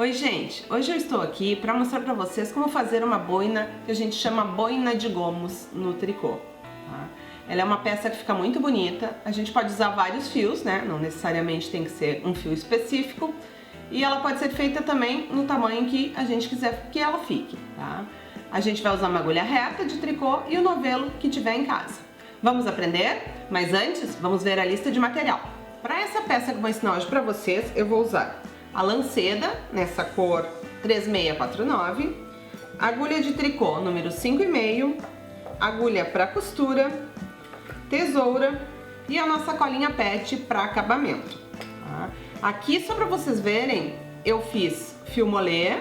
Oi gente, hoje eu estou aqui para mostrar para vocês como fazer uma boina que a gente chama boina de gomos no tricô. Tá? Ela é uma peça que fica muito bonita, a gente pode usar vários fios, né? Não necessariamente tem que ser um fio específico, e ela pode ser feita também no tamanho que a gente quiser que ela fique. Tá? A gente vai usar uma agulha reta de tricô e o novelo que tiver em casa. Vamos aprender? Mas antes, vamos ver a lista de material. Para essa peça que eu vou ensinar hoje para vocês, eu vou usar a lanceda, nessa cor 3649, agulha de tricô número 5,5, agulha para costura, tesoura e a nossa colinha pet para acabamento. Tá? Aqui, só para vocês verem, eu fiz fio molê,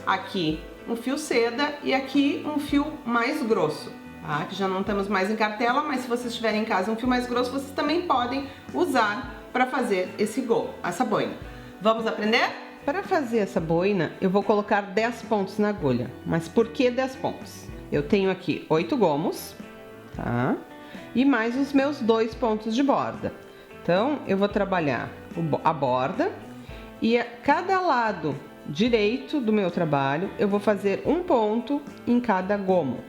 aqui um fio seda e aqui um fio mais grosso. Tá? Que já não temos mais em cartela, mas se vocês tiverem em casa um fio mais grosso, vocês também podem usar para fazer essa boina. Vamos aprender? Para fazer essa boina, eu vou colocar 10 pontos na agulha. Mas por que 10 pontos? Eu tenho aqui 8 gomos, tá? E mais os meus 2 pontos de borda. Então, eu vou trabalhar a borda e a cada lado direito do meu trabalho, eu vou fazer um ponto em cada gomo.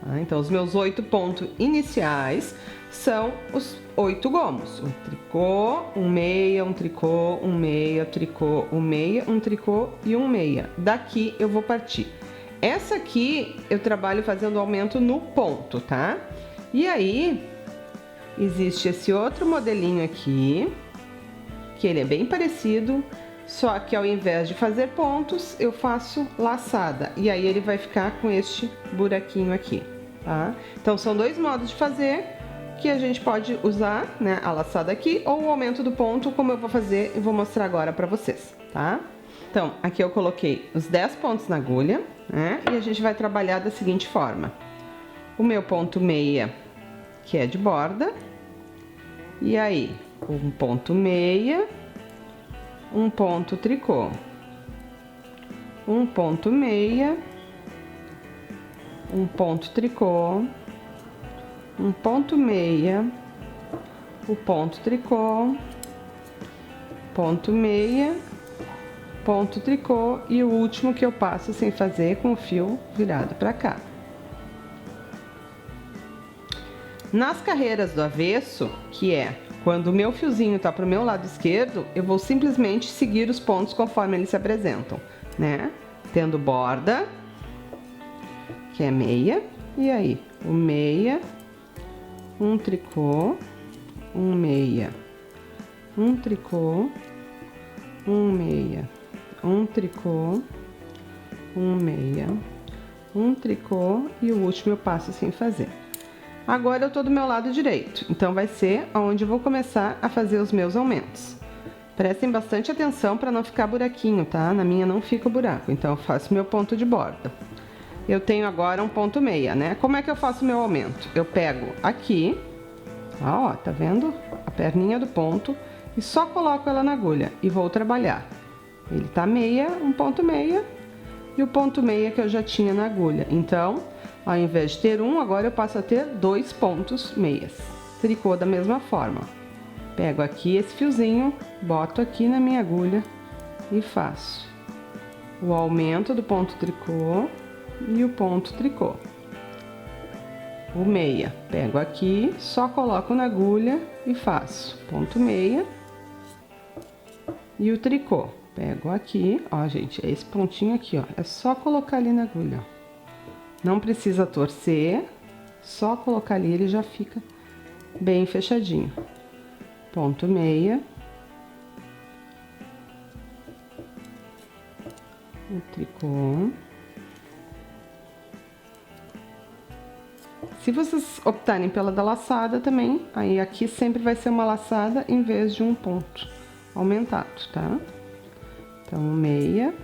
Tá? Então, os meus 8 pontos iniciais são os 8 gomos, um tricô, um meia, um tricô, um meia, tricô, um meia, um tricô e um meia. Daqui eu vou partir. Essa aqui eu trabalho fazendo aumento no ponto, tá? E aí, existe esse outro modelinho aqui, que ele é bem parecido, só que ao invés de fazer pontos, eu faço laçada. E aí ele vai ficar com este buraquinho aqui, tá? Então são dois modos de fazer que a gente pode usar, né, a laçada aqui ou o aumento do ponto, como eu vou fazer e vou mostrar agora pra vocês, tá? Então, aqui eu coloquei os 10 pontos na agulha, né, e a gente vai trabalhar da seguinte forma. O meu ponto meia, que é de borda, e aí, um ponto meia, um ponto tricô, um ponto meia, um ponto tricô, um ponto meia, o ponto tricô, ponto meia, ponto tricô e o último que eu passo sem fazer com o fio virado para cá. Nas carreiras do avesso, que é quando o meu fiozinho tá pro meu lado esquerdo, eu vou simplesmente seguir os pontos conforme eles se apresentam, né? Tendo borda, que é meia, e aí o meia, um tricô, um meia, um tricô, um meia, um tricô, um meia, um tricô e o último eu passo sem fazer. Agora eu tô do meu lado direito, então vai ser onde eu vou começar a fazer os meus aumentos. Prestem bastante atenção para não ficar buraquinho, tá? Na minha não fica o buraco, então eu faço meu ponto de borda. Eu tenho agora um ponto meia, né? Como é que eu faço meu aumento? Eu pego aqui, ó, tá vendo? A perninha do ponto e só coloco ela na agulha e vou trabalhar. Ele tá meia, um ponto meia e o ponto meia que eu já tinha na agulha. Então, ao invés de ter um, agora eu passo a ter 2 pontos meias. Tricô da mesma forma. Pego aqui esse fiozinho, boto aqui na minha agulha e faço o aumento do ponto tricô e o ponto tricô. O meia, pego aqui, só coloco na agulha e faço ponto meia e o tricô. Pego aqui, ó gente, é esse pontinho aqui, ó, é só colocar ali na agulha, ó. Não precisa torcer, só colocar ali, ele já fica bem fechadinho. Ponto meia, o tricô. Se vocês optarem pela da laçada também, aí aqui sempre vai ser uma laçada em vez de um ponto aumentado, tá? Então, meia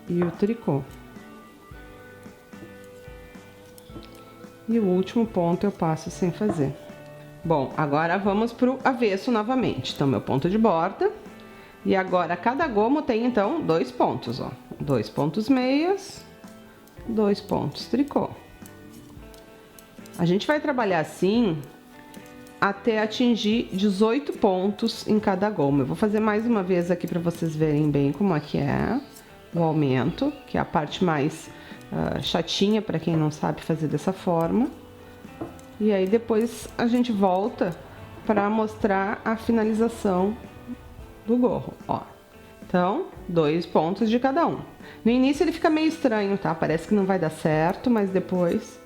e o tricô. E o último ponto eu passo sem fazer. Bom, agora vamos pro avesso novamente. Então, meu ponto de borda. E agora, cada gomo tem, então, 2 pontos, ó. 2 pontos meias, 2 pontos tricô. A gente vai trabalhar assim até atingir 18 pontos em cada goma. Eu vou fazer mais uma vez aqui para vocês verem bem como é que é o aumento, que é a parte mais chatinha para quem não sabe fazer dessa forma. E aí depois a gente volta para mostrar a finalização do gorro, ó. Então, 2 pontos de cada um. No início ele fica meio estranho, tá? Parece que não vai dar certo, mas depois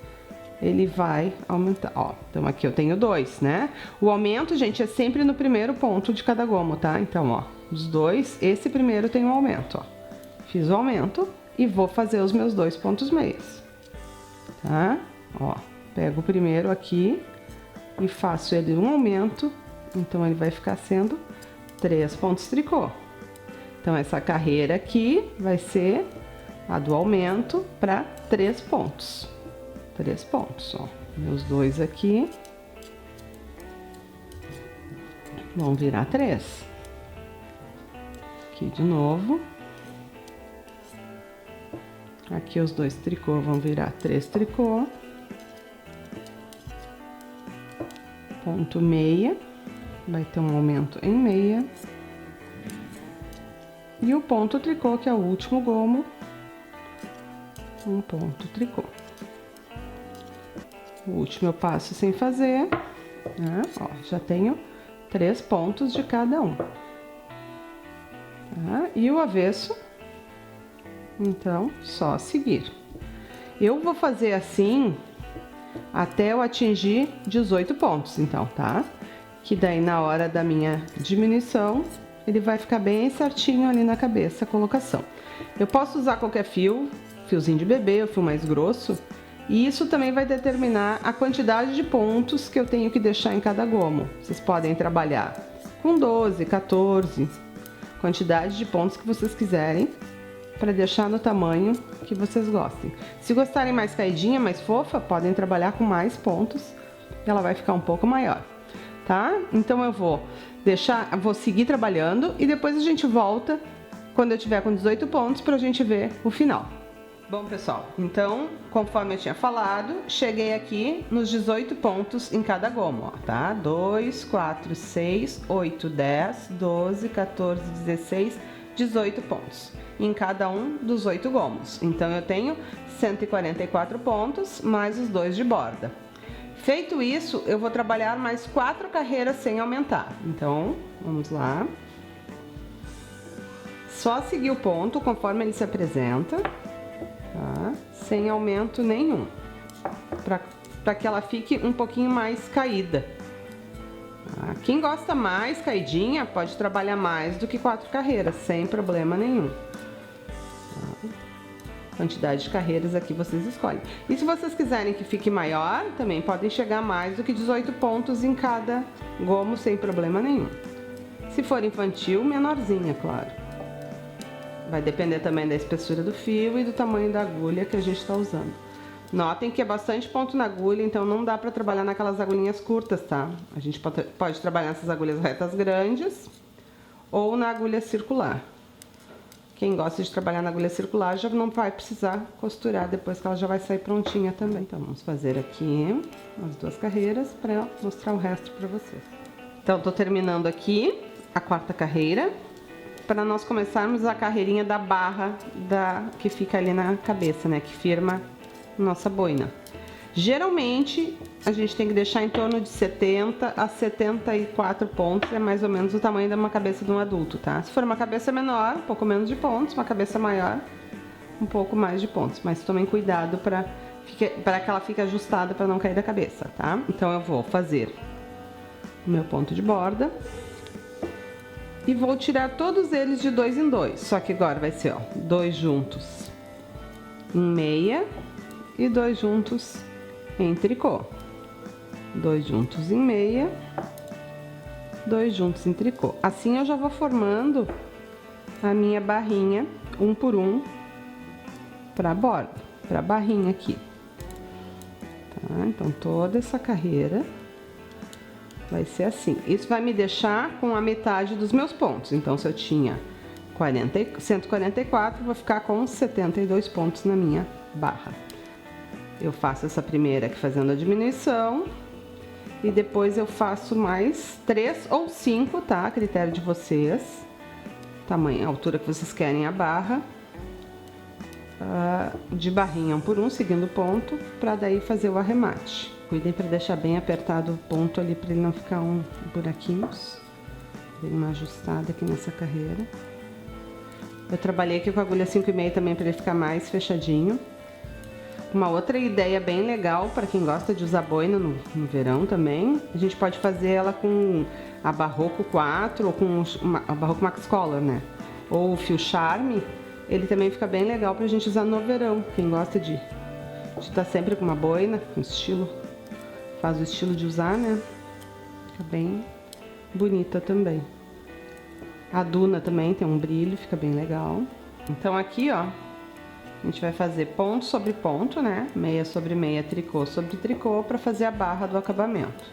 ele vai aumentar, ó. Então aqui eu tenho 2, né? O aumento, gente, é sempre no primeiro ponto de cada gomo, tá? Então, ó, os dois, esse primeiro tem um aumento, ó. Fiz o aumento e vou fazer os meus 2 pontos meios, tá? Ó, pego o primeiro aqui e faço ele um aumento, então ele vai ficar sendo 3 pontos tricô. Então essa carreira aqui vai ser a do aumento para 3 pontos. 3 pontos, ó. Meus 2 aqui vão virar 3. Aqui de novo. Aqui os 2 tricô vão virar 3 tricô. Ponto meia, vai ter um aumento em meia. E o ponto tricô, que é o último gomo, um ponto tricô. O último eu passo sem fazer, né? Ó, já tenho 3 pontos de cada um. Tá? E o avesso, então, só seguir. Eu vou fazer assim até eu atingir 18 pontos, então, tá? Que daí na hora da minha diminuição, ele vai ficar bem certinho ali na cabeça a colocação. Eu posso usar qualquer fio, fiozinho de bebê, o fio mais grosso, e isso também vai determinar a quantidade de pontos que eu tenho que deixar em cada gomo. Vocês podem trabalhar com 12, 14, quantidade de pontos que vocês quiserem, para deixar no tamanho que vocês gostem. Se gostarem mais caidinha, mais fofa, podem trabalhar com mais pontos, ela vai ficar um pouco maior, tá? Então eu vou seguir trabalhando e depois a gente volta quando eu tiver com 18 pontos pra gente ver o final. Bom, pessoal, então, conforme eu tinha falado, cheguei aqui nos 18 pontos em cada gomo, ó, tá? 2, 4, 6, 8, 10, 12, 14, 16, 18 pontos em cada um dos 8 gomos. Então eu tenho 144 pontos mais os 2 de borda. Feito isso, eu vou trabalhar mais 4 carreiras sem aumentar. Então, vamos lá. Só seguir o ponto conforme ele se apresenta, tá? Sem aumento nenhum, para que ela fique um pouquinho mais caída. Tá? Quem gosta mais caidinha pode trabalhar mais do que 4 carreiras, sem problema nenhum. Quantidade de carreiras aqui vocês escolhem. E se vocês quiserem que fique maior, também podem chegar mais do que 18 pontos em cada gomo, sem problema nenhum. Se for infantil, menorzinha, claro. Vai depender também da espessura do fio e do tamanho da agulha que a gente está usando. Notem que é bastante ponto na agulha, então não dá para trabalhar naquelas agulhinhas curtas, tá? A gente pode trabalhar nessas agulhas retas grandes ou na agulha circular. Quem gosta de trabalhar na agulha circular já não vai precisar costurar depois, que ela já vai sair prontinha também. Então vamos fazer aqui as 2 carreiras para mostrar o resto para vocês. Então tô terminando aqui a 4ª carreira para nós começarmos a carreirinha da barra que fica ali na cabeça, né, que firma nossa boina. Geralmente a gente tem que deixar em torno de 70 a 74 pontos, é mais ou menos o tamanho de uma cabeça de um adulto, tá? Se for uma cabeça menor, um pouco menos de pontos, uma cabeça maior, um pouco mais de pontos, mas tomem cuidado para que ela fique ajustada para não cair da cabeça, tá? Então eu vou fazer o meu ponto de borda e vou tirar todos eles de 2 em 2, só que agora vai ser, ó, 2 juntos em meia e 2 juntos em tricô. 2 juntos em meia, 2 juntos em tricô. Assim eu já vou formando a minha barrinha, um por um, pra borda, pra barrinha aqui. Tá? Então toda essa carreira vai ser assim. Isso vai me deixar com a metade dos meus pontos. Então se eu tinha 144, vou ficar com 72 pontos na minha barra. Eu faço essa primeira aqui fazendo a diminuição E depois eu faço mais 3 ou 5, tá? A critério de vocês. Tamanho, a altura que vocês querem a barra. De barrinha 1 por 1, seguindo o ponto, pra daí fazer o arremate. Cuidem para deixar bem apertado o ponto ali, para ele não ficar buraquinhos. Dei uma ajustada aqui nessa carreira. Eu trabalhei aqui com a agulha 5,5 também para ele ficar mais fechadinho. Uma outra ideia bem legal para quem gosta de usar boina no verão também, a gente pode fazer ela com a Barroco 4 ou com a Barroco Max Color, né? Ou o fio Charme, ele também fica bem legal pra gente usar no verão. Quem gosta de estar sempre com uma boina, com estilo, faz o estilo de usar, né? Fica bem bonita também. A Duna também tem um brilho, fica bem legal. Então aqui, ó, a gente vai fazer ponto sobre ponto, né? Meia sobre meia, tricô sobre tricô, para fazer a barra do acabamento.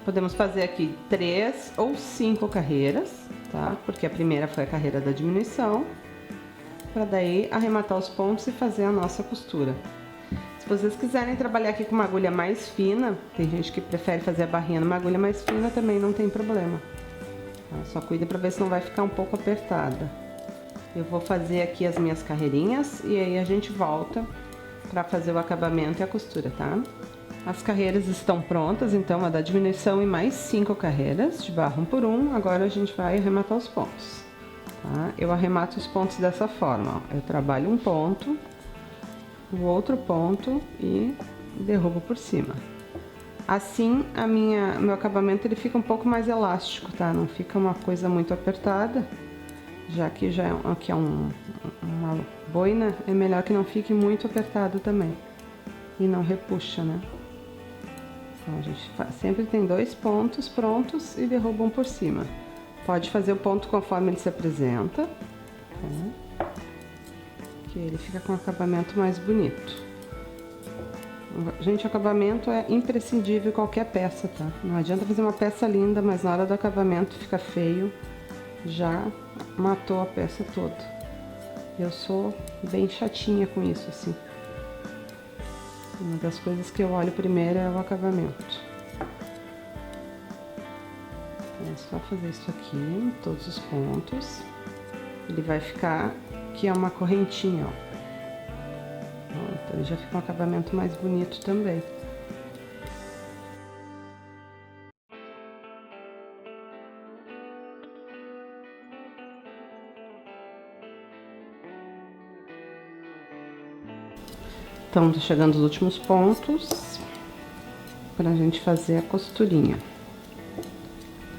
Podemos fazer aqui 3 ou 5 carreiras, tá? Porque a primeira foi a carreira da diminuição, para daí arrematar os pontos e fazer a nossa costura. Se vocês quiserem trabalhar aqui com uma agulha mais fina, tem gente que prefere fazer a barrinha numa agulha mais fina, também não tem problema. Tá? Só cuida para ver se não vai ficar um pouco apertada. Eu vou fazer aqui as minhas carreirinhas e aí a gente volta para fazer o acabamento e a costura, tá? As carreiras estão prontas, então a da diminuição e mais 5 carreiras de barra 1 por 1. Agora a gente vai arrematar os pontos, tá? Eu arremato os pontos dessa forma, ó. Eu trabalho um ponto, o outro ponto e derrubo por cima. Assim, meu acabamento ele fica um pouco mais elástico, tá? Não fica uma coisa muito apertada. Já que aqui é uma boina, é melhor que não fique muito apertado também. E não repuxa, né? Então, a gente sempre tem 2 pontos prontos e derruba um por cima. Pode fazer o ponto conforme ele se apresenta, tá? Que ele fica com um acabamento mais bonito. Gente, o acabamento é imprescindível em qualquer peça, tá? Não adianta fazer uma peça linda, mas na hora do acabamento fica feio. Já matou a peça toda. Eu sou bem chatinha com isso, assim. Uma das coisas que eu olho primeiro é o acabamento. Então, é só fazer isso aqui em todos os pontos. Ele vai ficar, que é uma correntinha, ó. Então ele já fica um acabamento mais bonito também. Então, tá chegando os últimos pontos pra gente fazer a costurinha.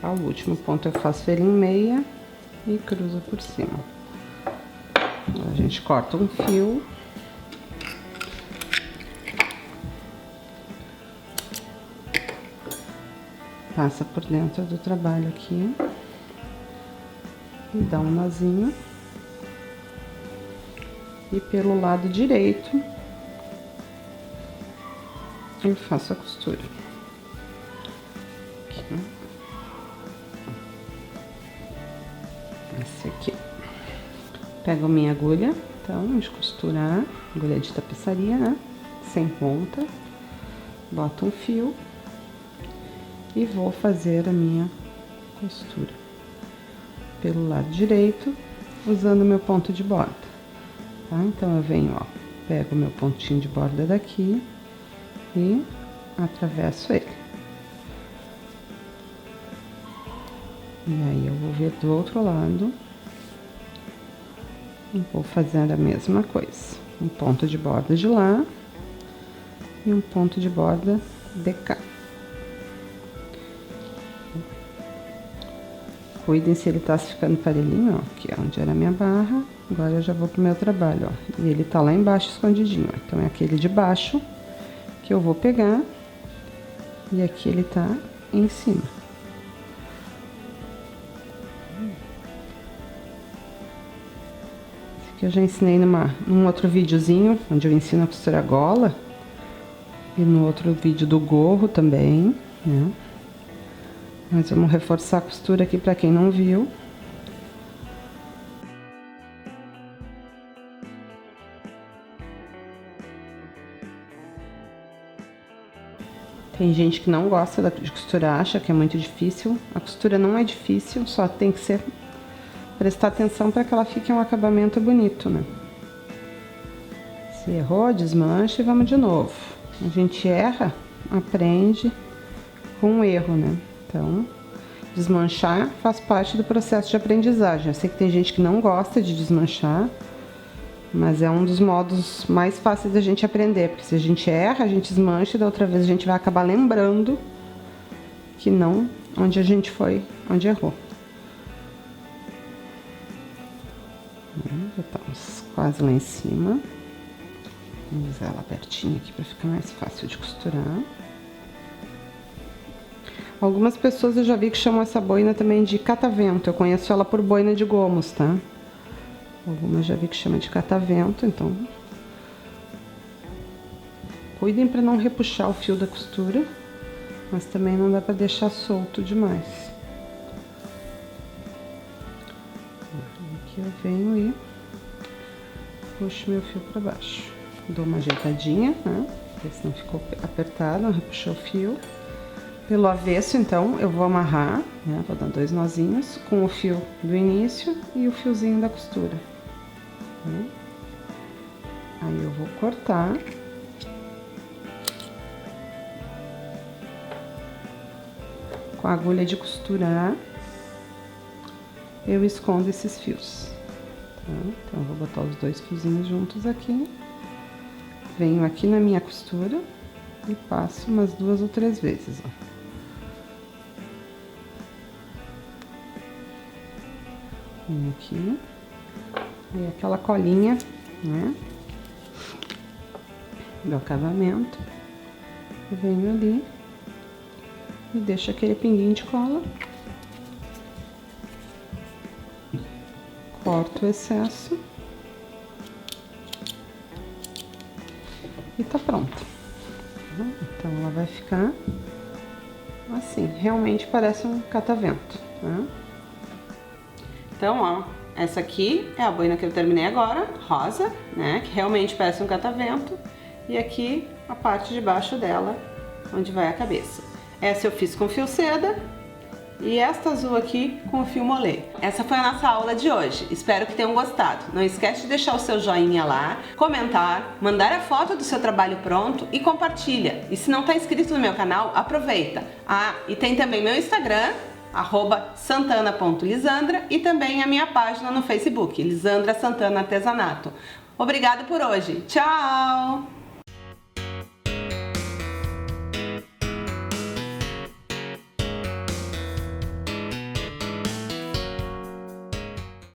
Tá, o último ponto eu faço ele em meia e cruzo por cima. A gente corta um fio. Passa por dentro do trabalho aqui. E dá um nozinho. E pelo lado direito eu faço a costura. Aqui. Esse aqui. Pego minha agulha, então, de costurar, agulha de tapeçaria, né? Sem ponta. Boto um fio e vou fazer a minha costura pelo lado direito, usando meu ponto de borda, tá? Então, eu venho, ó, pego meu pontinho de borda daqui e atravesso ele. E aí, eu vou ver do outro lado e vou fazer a mesma coisa. Um ponto de borda de lá e um ponto de borda de cá. Cuidem se ele tá ficando parelhinho, ó, aqui, ó, onde era a minha barra. Agora eu já vou pro meu trabalho, ó, e ele tá lá embaixo escondidinho, ó. Então é aquele de baixo que eu vou pegar e aqui ele tá em cima. Esse aqui eu já ensinei num outro videozinho, onde eu ensino a costurar gola, e no outro vídeo do gorro também, né? Mas vamos reforçar a costura aqui pra quem não viu. Tem gente que não gosta de costurar, acha que é muito difícil. A costura não é difícil, só tem que ser prestar atenção para que ela fique um acabamento bonito, né? Se errou, desmancha e vamos de novo. A gente erra, aprende com o erro, né? Então, desmanchar faz parte do processo de aprendizagem. Eu sei que tem gente que não gosta de desmanchar, mas é um dos modos mais fáceis da gente aprender, porque se a gente erra, a gente desmancha e da outra vez a gente vai acabar lembrando que não onde a gente foi, onde errou. Já estamos quase lá em cima. Vamos usar ela pertinho aqui para ficar mais fácil de costurar. Algumas pessoas eu já vi que chamam essa boina também de catavento. Eu conheço ela por boina de gomos, tá? Algumas já vi que chama de catavento, então cuidem para não repuxar o fio da costura, mas também não dá para deixar solto demais. Aqui eu venho e puxo meu fio para baixo. Dou uma ajeitadinha, né? Porque senão ficou apertado, não repuxou o fio. Pelo avesso, então, eu vou amarrar, né? Vou dar 2 nozinhos com o fio do início e o fiozinho da costura. Aí eu vou cortar. Com a agulha de costurar, eu escondo esses fios. Tá? Então, eu vou botar os 2 fiozinhos juntos aqui. Venho aqui na minha costura e passo umas 2 ou 3 vezes, ó. Venho aqui. E aquela colinha, né? Do acabamento. Eu venho ali e deixo aquele pinguinho de cola. Corto o excesso. E tá pronto. Então ela vai ficar assim, realmente parece um catavento, né? Então, ó, essa aqui é a boina que eu terminei agora, rosa, né? Que realmente parece um catavento. E aqui a parte de baixo dela, onde vai a cabeça. Essa eu fiz com fio seda. E esta azul aqui com o fio molê. Essa foi a nossa aula de hoje. Espero que tenham gostado. Não esquece de deixar o seu joinha lá, comentar, mandar a foto do seu trabalho pronto e compartilha. E se não está inscrito no meu canal, aproveita. Ah, e tem também meu Instagram, @santana.lisandra, e também a minha página no Facebook, Lisandra Santana Artesanato. Obrigada por hoje. Tchau!